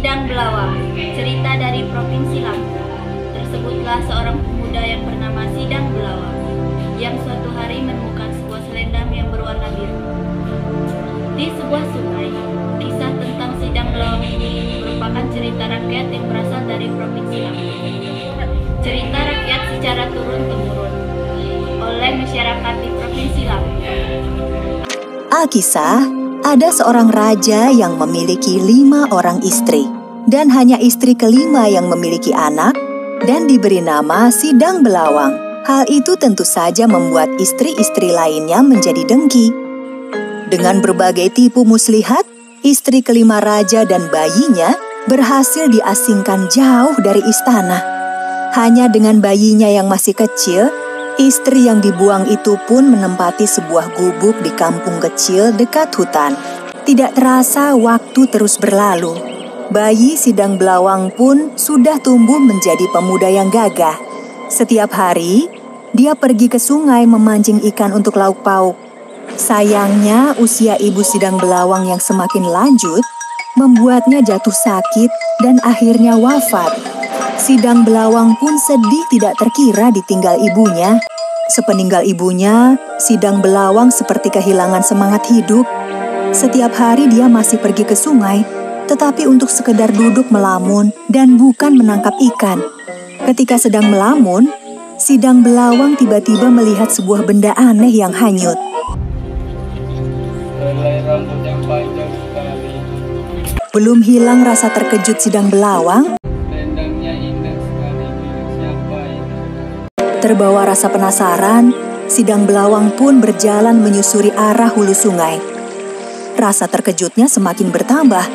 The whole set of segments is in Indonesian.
Sidang Belawang, cerita dari Provinsi Lampung. Tersebutlah seorang pemuda yang bernama Sidang Belawang, yang suatu hari menemukan sebuah selendang yang berwarna biru di sebuah sungai. Kisah tentang Sidang Belawang ini merupakan cerita rakyat yang berasal dari Provinsi Lampung. Cerita rakyat secara turun-temurun oleh masyarakat di Provinsi Lampung. Alkisah, ada seorang raja yang memiliki 5 orang istri, dan hanya istri kelima yang memiliki anak dan diberi nama Sidang Belawang. Hal itu tentu saja membuat istri-istri lainnya menjadi dengki. Dengan berbagai tipu muslihat, istri kelima raja dan bayinya berhasil diasingkan jauh dari istana. Hanya dengan bayinya yang masih kecil, istri yang dibuang itu pun menempati sebuah gubuk di kampung kecil dekat hutan. Tidak terasa waktu terus berlalu. Bayi Sidang Belawang pun sudah tumbuh menjadi pemuda yang gagah. Setiap hari, dia pergi ke sungai memancing ikan untuk lauk pauk. Sayangnya, usia ibu Sidang Belawang yang semakin lanjut membuatnya jatuh sakit dan akhirnya wafat. Sidang Belawang pun sedih tidak terkira ditinggal ibunya. Sepeninggal ibunya, Sidang Belawang seperti kehilangan semangat hidup. Setiap hari dia masih pergi ke sungai, tetapi untuk sekedar duduk melamun dan bukan menangkap ikan. Ketika sedang melamun, Sidang Belawang tiba-tiba melihat sebuah benda aneh yang hanyut. Belum hilang rasa terkejut Sidang Belawang, terbawa rasa penasaran, Sidang Belawang pun berjalan menyusuri arah hulu sungai. Rasa terkejutnya semakin bertambah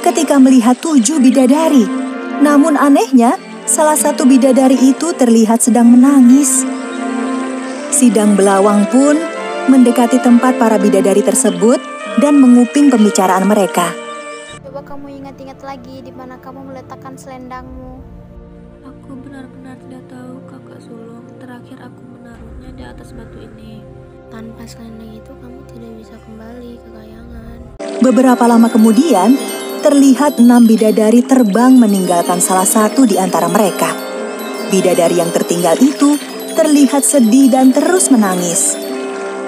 ketika melihat 7 bidadari. Namun anehnya, salah satu bidadari itu terlihat sedang menangis. Sidang Belawang pun mendekati tempat para bidadari tersebut dan menguping pembicaraan mereka. Coba kamu ingat-ingat lagi di mana kamu meletakkan selendangmu. Aku benar-benar tidak tahu, Kakak Sulung. Terakhir aku menaruhnya di atas batu ini. Tanpa selendang itu kamu tidak bisa kembali ke kayangan. Beberapa lama kemudian, terlihat 6 bidadari terbang meninggalkan salah satu di antara mereka. Bidadari yang tertinggal itu terlihat sedih dan terus menangis.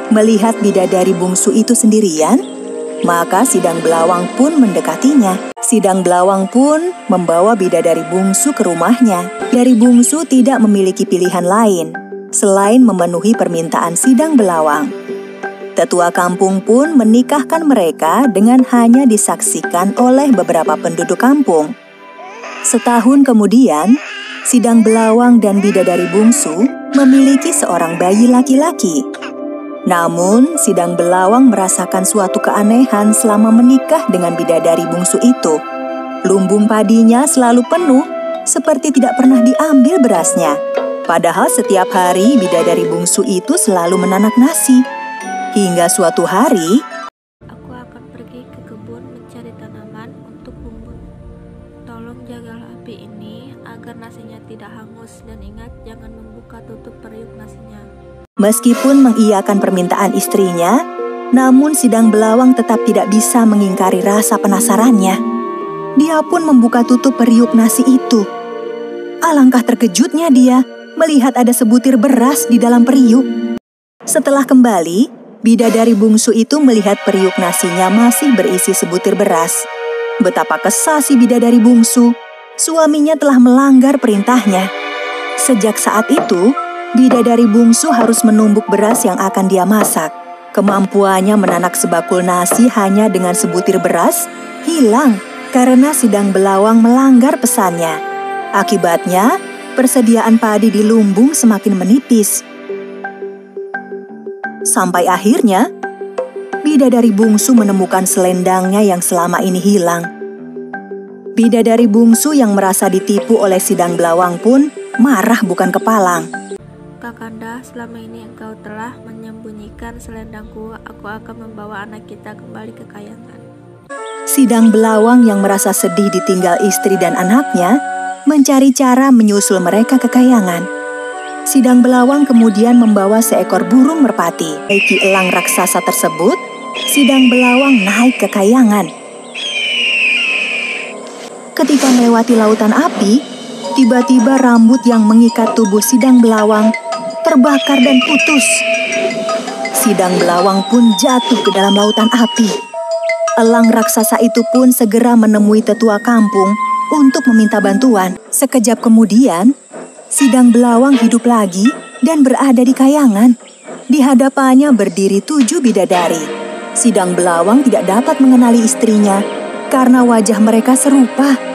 Melihat bidadari bungsu itu sendirian, maka Sidang Belawang pun mendekatinya. Sidang Belawang pun membawa bidadari bungsu ke rumahnya. Dari bungsu tidak memiliki pilihan lain selain memenuhi permintaan Sidang Belawang. Tetua kampung pun menikahkan mereka dengan hanya disaksikan oleh beberapa penduduk kampung. Setahun kemudian, Sidang Belawang dan bidadari bungsu memiliki seorang bayi laki-laki. Namun, Sidang Belawang merasakan suatu keanehan selama menikah dengan bidadari bungsu itu. Lumbung padinya selalu penuh, seperti tidak pernah diambil berasnya. Padahal setiap hari bidadari bungsu itu selalu menanak nasi. Hingga suatu hari, Aku akan pergi ke kebun mencari tanaman untuk bumbu. Tolong jagalah api ini agar nasinya tidak hangus, dan ingat jangan membuka tutup periuk nasinya. meskipun mengiyakan permintaan istrinya, namun Sidang Belawang tetap tidak bisa mengingkari rasa penasarannya. Dia pun membuka tutup periuk nasi itu. Alangkah terkejutnya dia melihat ada sebutir beras di dalam periuk. Setelah kembali, bidadari bungsu itu melihat periuk nasinya masih berisi sebutir beras. Betapa kesal si bidadari bungsu. Suaminya telah melanggar perintahnya. Sejak saat itu, bidadari bungsu harus menumbuk beras yang akan dia masak. Kemampuannya menanak sebakul nasi hanya dengan sebutir beras hilang karena Sidang Belawang melanggar pesannya. Akibatnya, persediaan padi di lumbung semakin menipis. Sampai akhirnya, bidadari bungsu menemukan selendangnya yang selama ini hilang. Bidadari bungsu yang merasa ditipu oleh Sidang Belawang pun marah bukan kepalang. Kakanda, selama ini engkau telah menyembunyikan selendangku. Aku akan membawa anak kita kembali ke kayangan. Sidang Belawang yang merasa sedih ditinggal istri dan anaknya mencari cara menyusul mereka ke kayangan. Sidang Belawang kemudian membawa seekor burung merpati. Menaiki elang raksasa tersebut, Sidang Belawang naik ke kayangan. ketika melewati lautan api, tiba-tiba rambut yang mengikat tubuh Sidang Belawang terbakar dan putus. Sidang Belawang pun jatuh ke dalam lautan api. Elang raksasa itu pun segera menemui tetua kampung untuk meminta bantuan. Sekejap kemudian, Sidang Belawang hidup lagi dan berada di kayangan. Di hadapannya berdiri 7 bidadari. Sidang Belawang tidak dapat mengenali istrinya karena wajah mereka serupa.